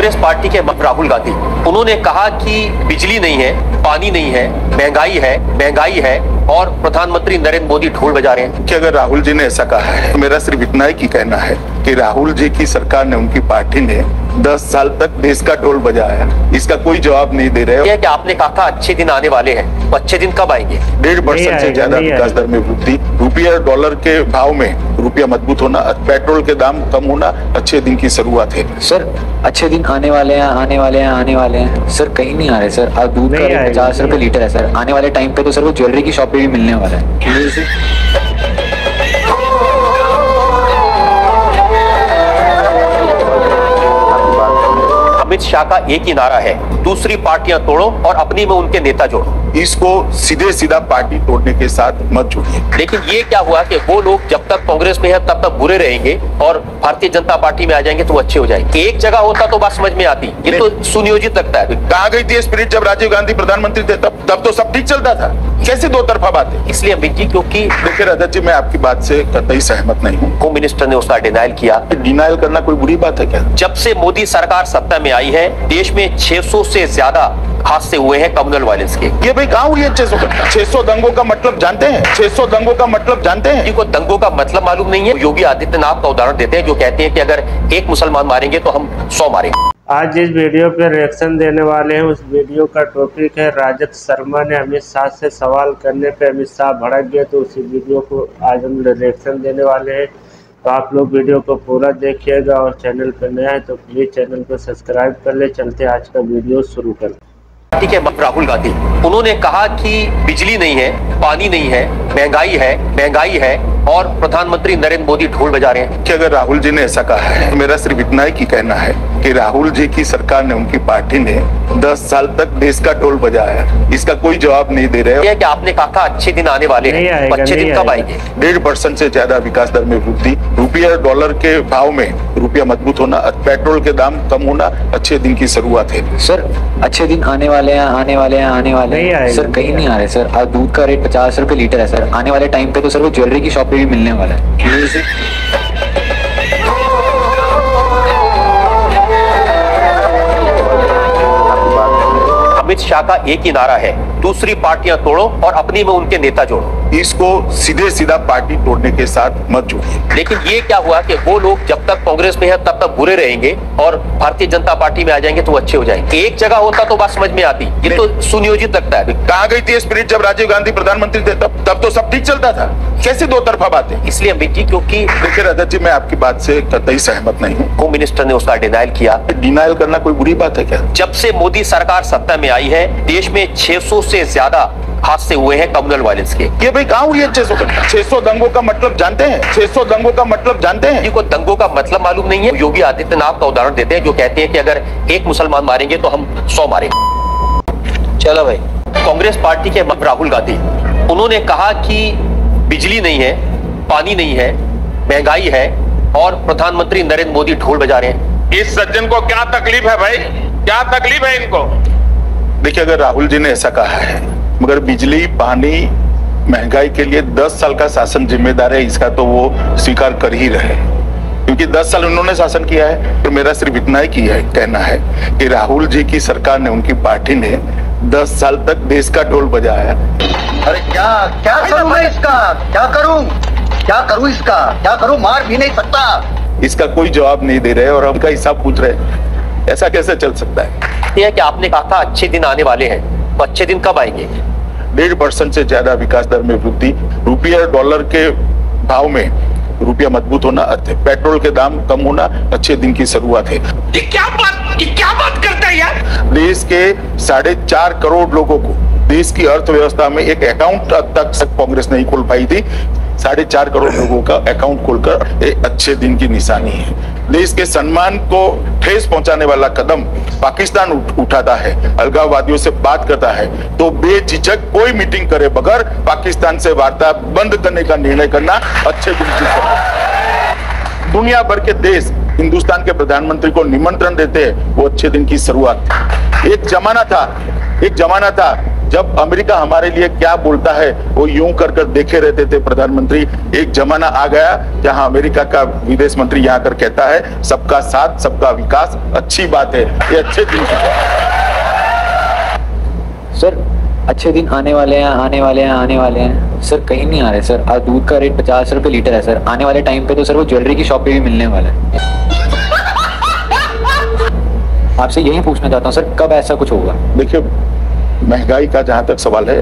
Congress party के राहुल गांधी, उन्होंने कहा कि बिजली नहीं है, पानी नहीं है, महंगाई है और प्रधानमंत्री नरेंद्र मोदी ढोल बजा रहे हैं। कि अगर राहुल जी ने ऐसा कहा है तो मेरा सिर्फ इतना ही कहना है कि राहुल जी की सरकार ने, उनकी पार्टी ने 10 साल तक देश का ढोल बजाया, इसका कोई जवाब नहीं दे रहे। यह कि आपने कहा था अच्छे दिन आने वाले हैं, तो अच्छे दिन कब आएंगे? 1.5% से ज्यादा विकास दर में वृद्धि, रुपया डॉलर के भाव में रुपया मजबूत होना, पेट्रोल के दाम कम होना अच्छे दिन की शुरुआत है। सर अच्छे दिन आने वाले हैं सर, कहीं नहीं आ रहे सर। अब दूध का रेट 50 रुपए लीटर है सर। आने वाले टाइम पे तो सर वो ज्वेलरी की शॉप पे भी मिलने वाला है। अमित शाह का एक ही नारा है, दूसरी पार्टियां तोड़ो और अपनी में उनके नेता जोड़ो। इसको सीधा पार्टी तोड़ने के साथ मत जोड़िए। लेकिन ये क्या हुआ कि वो लोग जब तक कांग्रेस में है तब तक बुरे रहेंगे और भारतीय जनता पार्टी में आ जाएंगे तो अच्छे हो जाएंगे। एक जगह होता तो बात समझ में आती, ये तो सुनियोजित लगता है। कहाँ गई थी स्पिरिट जब राजीव गांधी प्रधानमंत्री थे? तब तो सब ठीक चलता था। कैसे दो तरफा बातें? इसलिए अमित जी, क्योंकि देखिए रजत जी, मैं आपकी बात से कतई सहमत नहीं हूँ। होम मिनिस्टर ने उसका डिनायल किया। डिनायल करना कोई बुरी बात है क्या? जब से मोदी सरकार सत्ता में आई है, देश में 600 से ज्यादा हादसे हुए हैं कम्युनल वायलेंस के। ये भाई कहाँ हुई है 600 दंगों का मतलब जानते हैं? 600 दंगों का मतलब जानते हैं? इनको दंगों का मतलब मालूम नहीं है। योगी आदित्यनाथ का उदाहरण देते हैं, जो कहते हैं कि अगर एक मुसलमान मारेंगे तो हम 100 मारेंगे। आज जिस वीडियो पे रिएक्शन देने वाले हैं, उस वीडियो का टॉपिक है राजद शर्मा ने अमित शाह से सवाल करने पे अमित शाह भड़क गए। तो उसी वीडियो को आज हम रिएक्शन देने वाले हैं। तो आप लोग वीडियो को पूरा देखिएगा और चैनल पर नया है तो प्लीज चैनल को सब्सक्राइब कर ले। चलते आज का वीडियो शुरू करते। ठीक है, राहुल गांधी, उन्होंने कहा कि बिजली नहीं है, पानी नहीं है, महंगाई है और प्रधानमंत्री नरेंद्र मोदी ढोल बजा रहे हैं। कि अगर राहुल जी ने ऐसा कहा है तो मेरा सिर्फ इतना ही कहना है कि राहुल जी की सरकार ने, उनकी पार्टी ने 10 साल तक देश का ढोल बजाया, इसका कोई जवाब नहीं दे रहे। यह कि आपने कहा था अच्छे दिन आने वाले हैं, तो अच्छे दिन कब आएंगे? 1.5% से ज्यादा विकास दर में वृद्धि, रुपया डॉलर के भाव में रुपया मजबूत होना, पेट्रोल के दाम कम होना अच्छे दिन की शुरुआत है। सर अच्छे दिन आने वाले हैं सर, कहीं नहीं आ रहे सर। अब दूध का रेट 50 रुपए लीटर है सर। आने वाले टाइम पे तो सर वो ज्वेलरी की शॉप पे भी मिलने वाला है। अमित शाह का एक ही नारा है, दूसरी पार्टियां तोड़ो और अपनी में उनके नेता जोड़ो। इसको सीधा पार्टी तोड़ने के साथ मत जोड़िए। लेकिन ये क्या हुआ कि वो लोग जब तक कांग्रेस में है तब तक बुरे रहेंगे और भारतीय जनता पार्टी में आ जाएंगे तो अच्छे हो जाएंगे। एक जगह होता तो बात समझ में आती, ये तो सुनियोजित लगता है। कहाँ गई थी स्पिरिट जब राजीव गांधी प्रधानमंत्री थे? तब तो सब ठीक चलता था। कैसे दो तरफा बातें? इसलिए अमित जी, क्योंकि देखिए रजत जी, मैं आपकी बात से कतई सहमत नहीं हूँ। होम मिनिस्टर ने उसका डिनायल किया। डिनायल करना कोई बुरी बात है क्या? जब से मोदी सरकार सत्ता में आई है, देश में 600 से ज्यादा हादसे हुए हैं कम्युनल वायलेंस के। ये भाई कहाँ हुई है 600 दंगों का मतलब जानते हैं? 600 दंगों का मतलब जानते हैं? इनको दंगों का मतलब मालूम नहीं है। योगी आदित्यनाथ का उदाहरण देते हैं, जो कहते हैं कि अगर एक मुसलमान मारेंगे तो हम 100 मारेंगे। चलो भाई, कांग्रेस पार्टी के राहुल गांधी, उन्होंने कहा कि बिजली नहीं है, पानी नहीं है, महंगाई है और प्रधानमंत्री नरेंद्र मोदी ढोल बजा रहे हैं। इस सज्जन को क्या तकलीफ है भाई? क्या तकलीफ है इनको? देखिए अगर राहुल जी ने ऐसा कहा है, मगर बिजली, पानी, महंगाई के लिए 10 साल का शासन जिम्मेदार है, इसका तो वो स्वीकार कर ही रहे, क्योंकि 10 साल उन्होंने शासन किया है। तो मेरा सिर्फ इतना ही कहना है कि राहुल जी की सरकार ने, उनकी पार्टी ने 10 साल तक देश का ढोल बजाया। अरे क्या करूं मैं इसका? क्या करूं इसका? क्या करूं? मार भी नहीं सकता। इसका कोई जवाब नहीं दे रहे और हमका हिसाब पूछ रहे। ऐसा कैसे चल सकता है? यह कि आपने कहा था अच्छे दिन आने वाले हैं, तो अच्छे दिन कब आएंगे? 1.5% से ज्यादा विकास दर में वृद्धि, रुपया डॉलर के भाव में रुपया मजबूत होना, पेट्रोल के दाम कम होना अच्छे दिन की शुरुआत है। ये क्या बात करता है यार? देश के 4.5 करोड़ लोगों को देश की अर्थव्यवस्था में एक अकाउंट तक कांग्रेस नहीं खोल पाई थी। 4.5 करोड़ लोगों का अकाउंट खोलकर एक अच्छे दिन की निशानी है। देश के सम्मान को ठेस पहुंचाने वाला कदम पाकिस्तान उठाता है, अलगाववादियों से बात करता है, तो बेझिझक कोई मीटिंग करे बगैर पाकिस्तान से वार्ता बंद करने का निर्णय करना अच्छे दिन की शुरुआत। दुनिया भर के देश हिंदुस्तान के प्रधानमंत्री को निमंत्रण देते हैं, वो अच्छे दिन की शुरुआत। एक जमाना था जब अमेरिका हमारे लिए क्या बोलता है वो यूं कर देखे रहते थे प्रधानमंत्री। एक जमाना आ गया जहां अमेरिका का विदेश मंत्री यहाँ कर कहता है सबका साथ सबका विकास, अच्छी बात है, ये अच्छे दिन सर अच्छे दिन आने वाले हैं, आने वाले हैं, आने वाले हैं। सर कहीं नहीं आ रहे सर। आज दूध का रेट 50 रुपए लीटर है सर। आने वाले टाइम पे तो सर वो ज्वेलरी की शॉप पे भी मिलने वाला है। आपसे यही पूछना चाहता हूँ सर, कब ऐसा कुछ होगा? देखिए, महंगाई का जहां तक सवाल है,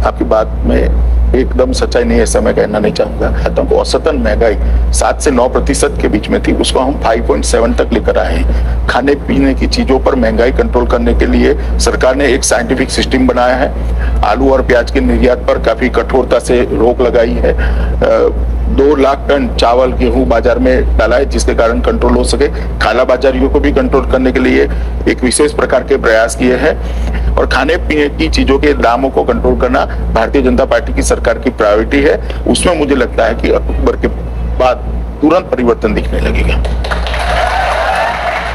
आपकी बात में एकदम सच्चाई नहीं है, ऐसा मैं कहना नहीं चाहूंगा। तो औसतन महंगाई 7 से 9% के बीच में थी, उसको हम 5.7 तक लेकर आए हैं। खाने पीने की चीजों पर महंगाई कंट्रोल करने के लिए सरकार ने एक साइंटिफिक सिस्टम बनाया है। आलू और प्याज के निर्यात पर काफी कठोरता से रोक लगाई है। 2 लाख टन चावल गेहूं बाजार में डाला है, जिसके कारण कंट्रोल हो सके। काला बाजारियों को भी कंट्रोल करने के लिए एक विशेष प्रकार के प्रयास किए हैं। और खाने पीने की चीजों के दामों को कंट्रोल करना भारतीय जनता पार्टी की सरकार की प्रायोरिटी है। उसमें मुझे लगता है कि अक्टूबर के बाद तुरंत परिवर्तन दिखने लगेगा।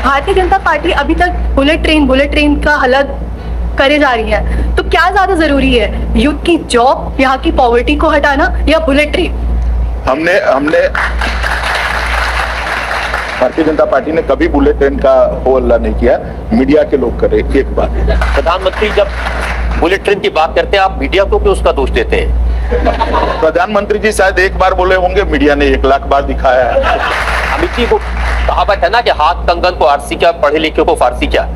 भारतीय जनता पार्टी अभी तक बुलेट ट्रेन का अलग करे जा रही है, तो क्या ज्यादा जरूरी है, यूथ की जॉब, यहाँ की पॉवर्टी को हटाना या बुलेट ट्रेन? हमने भारतीय जनता पार्टी ने कभी बुलेट ट्रेन का हो हल्ला नहीं किया। मीडिया के लोग करे। एक बात, प्रधानमंत्री जब बुलेट ट्रेन की बात करते हैं, आप मीडिया को क्यों उसका दोष देते हैं? प्रधानमंत्री जी शायद एक बार बोले होंगे, मीडिया ने 1 लाख बार दिखाया है। अमित जी को कहावत है ना कि हाथ कंगन को आरसी क्या, पढ़े लिखे को फारसी क्या।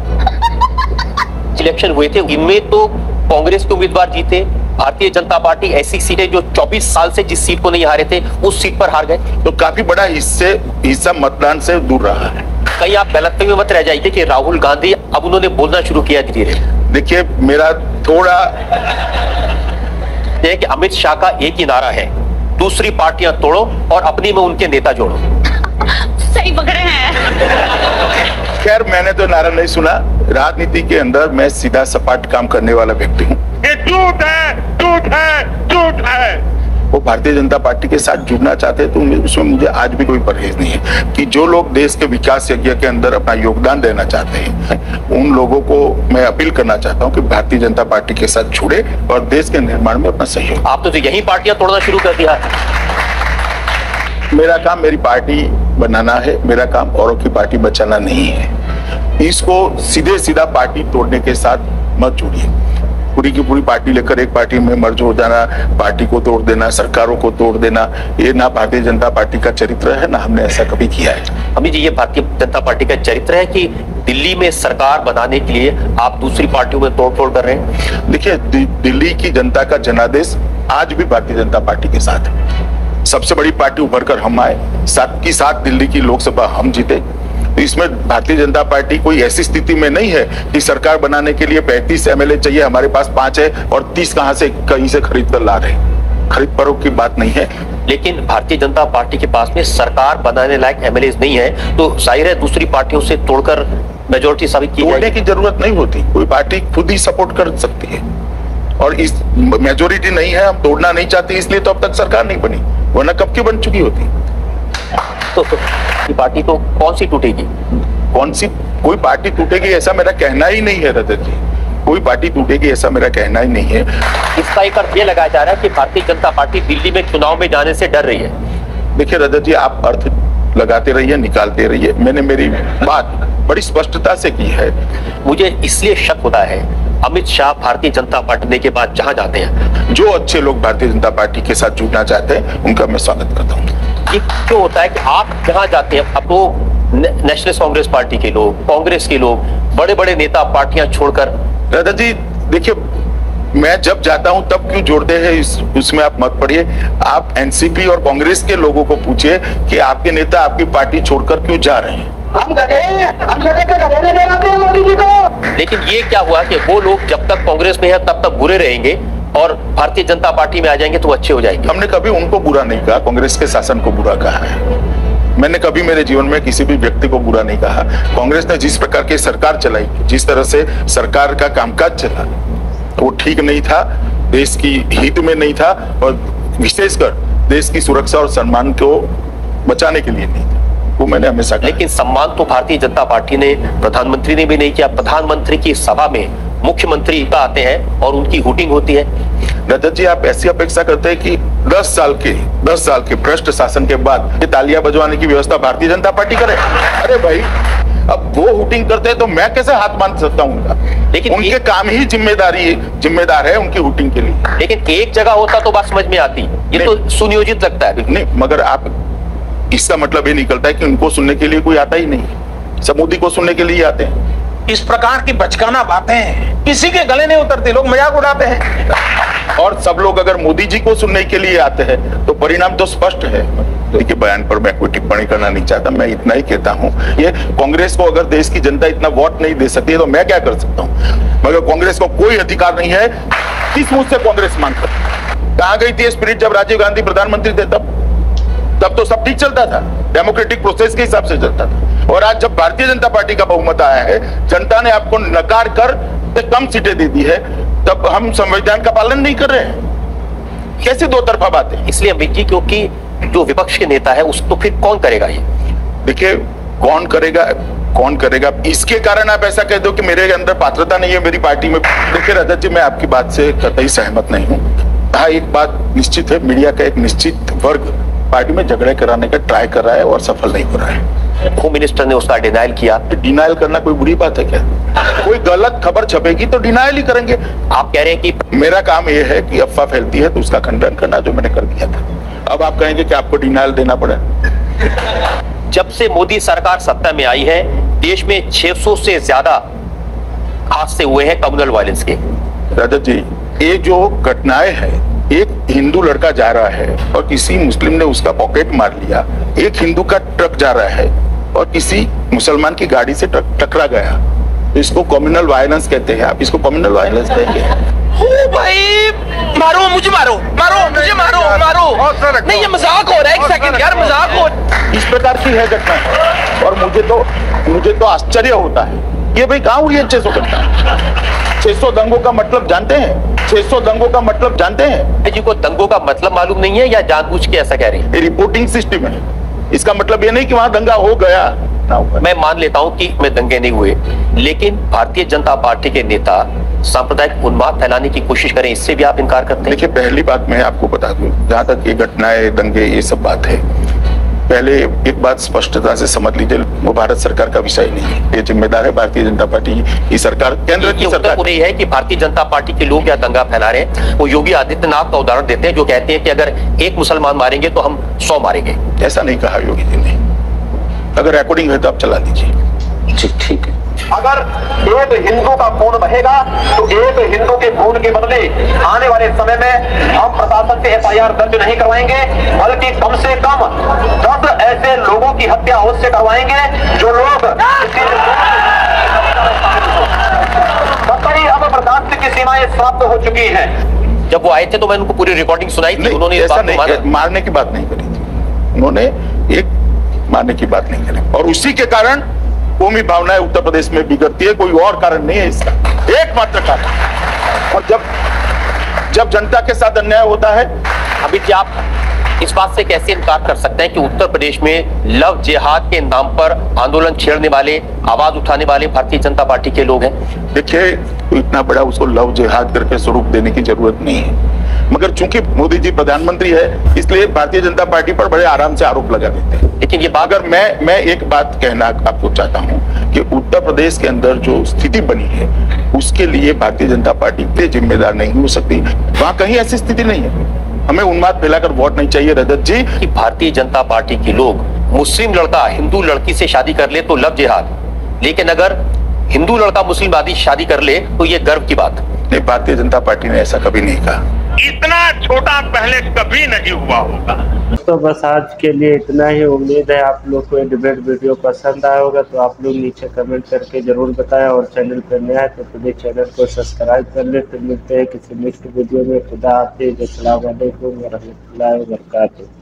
इलेक्शन हुए थे, इनमें तो कांग्रेस के उम्मीदवार जीते। भारतीय जनता पार्टी ऐसी सीटें जो 24 साल से जिस सीट को नहीं हारे थे, उस सीट पर हार गए। तो काफी बड़ा हिस्सा मतदान से दूर रहा है। कहीं आप गलत में मत रह जाइए कि राहुल गांधी अब उन्होंने बोलना शुरू किया धीरे। देखिए, मेरा थोड़ा कि अमित शाह का एक ही नारा है, दूसरी पार्टियां तोड़ो और अपनी में उनके नेता जोड़ो। सही पकड़े हैं। खैर, मैंने तो नारा नहीं सुना। राजनीति के अंदर मैं सीधा सपाट काम करने वाला व्यक्ति हूँ। ये झूठ है, झूठ है, झूठ है। वो भारतीय जनता पार्टी के साथ जुड़ना चाहते हैं तो उसमें मुझे आज भी कोई परहेज नहीं है। कि जो लोग देश के विकास यज्ञ के अंदर अपना योगदान देना चाहते हैं, उन लोगों को मैं अपील करना चाहता हूं कि भारतीय जनता पार्टी के साथ जुड़े और देश के निर्माण में अपना सहयोग। आप तो यही पार्टियां तोड़ना शुरू कर दिया है। मेरा काम मेरी पार्टी बनाना है, मेरा काम औरों की पार्टी बचाना नहीं है। इसको सीधा पार्टी तोड़ने के साथ मत जुड़िए। पूरी की पूरी पार्टी लेकर एक पार्टी में मर्ज हो जाना, पार्टी को तोड़ देना, सरकारों को तोड़ देना, ये ना भारतीय जनता पार्टी का चरित्र है, ना हमने ऐसा कभी किया है। अमित जी, ये भारतीय जनता पार्टी का चरित्र है कि दिल्ली में सरकार बनाने के लिए आप दूसरी पार्टियों में तोड़फोड़ कर रहे हैं? देखिए, दिल्ली की जनता का जनादेश आज भी भारतीय जनता पार्टी के साथ है। सबसे बड़ी पार्टी उभर कर हम आए, साथ की साथ दिल्ली की लोकसभा हम जीते। इसमें भारतीय जनता पार्टी कोई ऐसी स्थिति में नहीं है कि सरकार बनाने के लिए 35 एमएलए चाहिए, हमारे पास 5 है और 30 कहीं से खरीद कर ला रहे। खरीद फरोख्त की बात नहीं है। लेकिन भारतीय जनता पार्टी के पास में सरकार बनाने लायक एमएलए नहीं है, तो जाहिर है दूसरी पार्टियों से तोड़कर मेजोरिटी साबित की तोड़ने की जरूरत नहीं होती। कोई पार्टी खुद ही सपोर्ट कर सकती है और इस मेजोरिटी नहीं है, हम तोड़ना नहीं चाहते, इसलिए तो अब तक सरकार नहीं बनी, वरना कब की बन चुकी होती। तो पार्टी तो कौन सी टूटेगी? कौन सी कोई पार्टी टूटेगी ऐसा मेरा कहना ही नहीं है रजत जी। कोई पार्टी टूटेगी ऐसा मेरा कहना ही नहीं है। इसका एक अर्थ ये लगाया जा रहा है कि भारतीय जनता पार्टी दिल्ली में चुनाव में जाने से डर रही है। देखिए रजत जी, आप अर्थ लगाते रहिए, निकालते रहिए। मैंने मेरी बात बड़ी स्पष्टता से की है। मुझे इसलिए शक होता है, अमित शाह भारतीय जनता पार्टी के बाद जहां जाते हैं, जो अच्छे लोग भारतीय जनता पार्टी के साथ जुड़ना चाहते हैं उनका मैं स्वागत करता हूँ। ये क्यों होता है कि आप जहां जाते हैं, अब तो नेशनल कांग्रेस पार्टी के लोग, कांग्रेस के लोग, बड़े बड़े नेता पार्टियां छोड़कर। दादा जी देखिए, मैं जब जाता हूं तब क्यों जोड़ते हैं उसमें आप मत पड़िए। आप एनसीपी और कांग्रेस के लोगों को पूछिए कि आपके नेता आपकी पार्टी छोड़कर क्यों जा रहे हैं। हम गधे लगाते हैं मोदी जी को। लेकिन ये क्या हुआ कि वो लोग जब तक कांग्रेस में है तब तक बुरे रहेंगे और भारतीय जनता पार्टी में आ जाएंगे तो अच्छे हो जाएंगे। हमने कभी उनको बुरा नहीं कहा, कांग्रेस के शासन को बुरा कहा है। मैंने कभी मेरे जीवन में किसी भी व्यक्ति को बुरा नहीं कहा। कांग्रेस ने जिस प्रकार की सरकार चलाई, जिस तरह से सरकार का कामकाज चला, वो ठीक नहीं था, देश की हित में नहीं था और विशेषकर देश की सुरक्षा और सम्मान को बचाने के लिए नहीं था। वो मैंने हमेशा कहा। लेकिन सम्मान तो भारतीय जनता पार्टी ने, प्रधानमंत्री ने भी नहीं किया। प्रधानमंत्री की सभा में मुख्यमंत्री का आते हैं और उनकी हुटिंग होती है। रजत जी, आप ऐसी अपेक्षा करते हैं कि 10 साल के भ्रष्ट शासन के बाद ये तालियां बजवाने की व्यवस्था भारतीय जनता पार्टी करे? अरे भाई, अब वो हुटिंग करते हैं तो मैं कैसे हाथ मान सकता हूँ? लेकिन उनके काम ही जिम्मेदार है उनकी हुटिंग के लिए। लेकिन एक जगह होता तो बात समझ में आती, ये तो सुनियोजित लगता है। नहीं, मगर आप इसका मतलब ये निकलता है कि उनको सुनने के लिए कोई आता ही नहीं, सब मोदी को सुनने के लिए आते हैं। इस प्रकार की बचकाना बातें किसी के गले नहीं उतरती, लोग मजाक उड़ाते हैं। और सब लोग अगर मोदी जी को सुनने के लिए आते हैं तो परिणाम तो स्पष्ट है। देखिए, बयान पर मैं कोई टिप्पणी करना नहीं चाहता, मैं इतना ही कहता हूँ, ये कांग्रेस को अगर देश की जनता इतना वोट नहीं दे सकती है तो मैं क्या कर सकता हूँ? मगर कांग्रेस को कोई अधिकार नहीं है किस मुझसे कांग्रेस मांग कर। कहाँ गई थी स्पिरिट जब राजीव गांधी प्रधानमंत्री थे? तब तो सब ठीक चलता था, डेमोक्रेटिक प्रोसेस के हिसाब से चलता था। और आज जब भारतीय जनता पार्टी का बहुमत आया है, जनता ने आपको नकार कर कम सीटें दे दी है, तब हम संविधान का पालन नहीं कर रहे हैं? कैसे दो तरफा बात है? इसलिए अमित जी, क्योंकि जो विपक्ष के नेता है उसको फिर कौन करेगा? ये देखिए, कौन करेगा इसके कारण आप ऐसा कह दो कि मेरे अंदर पात्रता नहीं है मेरी पार्टी में। देखिए रजत जी, मैं आपकी बात से कतई सहमत नहीं हूँ। हाँ, एक बात निश्चित है, मीडिया का एक निश्चित वर्ग पार्टी में झगड़े कराने का ट्राई कर रहा है और सफल नहीं हो रहा है। होम मिनिस्टर ने उसका डिनायल किया। डिनायल करना कोई बुरी बात है क्या? कोई गलत खबर छपेगी तो डिनायल ही करेंगे। आप कह रहे हैं कि मेरा काम यह है कि अफवाह फैलती है तो उसका खंडन करना, जो मैंने कर दिया था। अब आप कहेंगे कि आपको डिनायल देना पड़े। जब से मोदी सरकार सत्ता में आई है, देश में 600 से ज्यादा हादसे हुए हैं कम्युनल वायलेंस के। रजत जी, ये जो घटनाएं हैं, एक हिंदू लड़का जा रहा है और किसी मुस्लिम ने उसका पॉकेट मार लिया, एक हिंदू का ट्रक जा रहा है और किसी मुसलमान की गाड़ी से टकरा गया, तो इसको कम्युनल वायलेंस कहते हैं। आप इसको कम्युनल वायलेंस कहेंगे? ओ भाई, मारो मुझे, मारो मुझे, मारो। नहीं, ये मजाक हो रहा है। एक सेकंड यार, मजाक हो। इस प्रकार की है घटना। और मुझे तो आश्चर्य होता है, ये भाई कहाँ हुई है 600 घटना? 600 दंगों का मतलब जानते हैं? 600 दंगों का मतलब जानते हैं? जी को दंगों का मतलब मालूम नहीं है या जानबूझ के ऐसा कह रहे हैं? ये रिपोर्टिंग सिस्टम है, इसका मतलब ये नहीं कि वहां दंगा हो गया ना हुआ। मैं मान लेता हूं कि में दंगे नहीं हुए, लेकिन भारतीय जनता पार्टी के नेता सांप्रदायिक उन्माद फैलाने की कोशिश करें, इससे भी आप इनकार करते हैं? देखिए, पहली बात मैं आपको बता दूं, जहां तक ये घटनाएं, दंगे, ये सब बात है, पहले एक बात स्पष्टता से समझ लीजिए, वो भारत सरकार का विषय नहीं है। ये जिम्मेदार है भारतीय जनता पार्टी की सरकार, केंद्र की सरकार। उत्तर है कि भारतीय जनता पार्टी के लोग या दंगा फैला रहे हैं, वो योगी आदित्यनाथ का उदाहरण देते हैं, जो कहते हैं कि अगर एक मुसलमान मारेंगे तो हम 100 मारेंगे। ऐसा नहीं कहा योगी जी ने। अगर रिकॉर्डिंग है तो आप चला दीजिए। ठीक है। अगर एक हिंदू का खून बहेगा तो एक हिंदू के खून के बदले आने वाले समय में हम प्रशासन से FIR दर्ज नहीं करवाएंगे, बल्कि कम से कम 10 ऐसे लोगों की हत्या अवश्य करवाएंगे जो लोग अब बर्दाश्त की सीमाएं समाप्त हो चुकी हैं। जब वो आए थे तो मैंने उनको पूरी रिकॉर्डिंग सुनाई थी, उन्होंने ऐसा नहीं, मारने की बात नहीं करी थी उन्होंने, एक मारने की बात नहीं करी, और उसी के कारण कौमी भावनाएं उत्तर प्रदेश में बिगड़ती है। कोई और कारण नहीं है इसका, एकमात्र कारण। और जब जनता के साथ अन्याय होता है, अभी क्या आप इस बात से कैसे इनकार कर सकते हैं कि उत्तर प्रदेश में लव जिहाद के नाम पर आंदोलन छेड़ने वाले, आवाज उठाने वाले भारतीय जनता पार्टी के लोग हैं? देखिए, इतना बड़ा उसको लव जिहाद करके स्वरूप देने की जरूरत नहीं है, मगर चूंकि मोदी जी प्रधानमंत्री है, इसलिए भारतीय जनता पार्टी पर बड़े आराम से आरोप लगा देते हैं। लेकिन ये बात, अगर मैं एक बात कहना आपको चाहता हूं कि उत्तर प्रदेश के अंदर जो स्थिति बनी है, उसके लिए भारतीय जनता पार्टी इतनी जिम्मेदार नहीं हो सकती। वहां कहीं ऐसी स्थिति नहीं है। हमें उन्माद फैलाकर वोट नहीं चाहिए रजत जी। कि भारतीय जनता पार्टी के लोग मुस्लिम लड़का हिंदू लड़की से शादी कर ले तो लव जिहाद, लेकिन अगर हिंदू लड़का मुस्लिम आदमी शादी कर ले तो ये गर्व की बात नहीं। भारतीय जनता पार्टी ने ऐसा कभी नहीं कहा। इतना छोटा पहले कभी नहीं हुआ होगा। तो बस आज के लिए इतना ही। उम्मीद है आप लोग को ये डिबेट वीडियो पसंद आया होगा, तो आप लोग नीचे कमेंट करके जरूर बताएं, और चैनल पर नया है तो प्लीज चैनल को सब्सक्राइब कर ले। फिर मिलते हैं किसी नेक्स्ट वीडियो में। खुदा हाफिज़, अस्सलाम वालेकुम व रहमतुल्लाहि व बरकातुहू।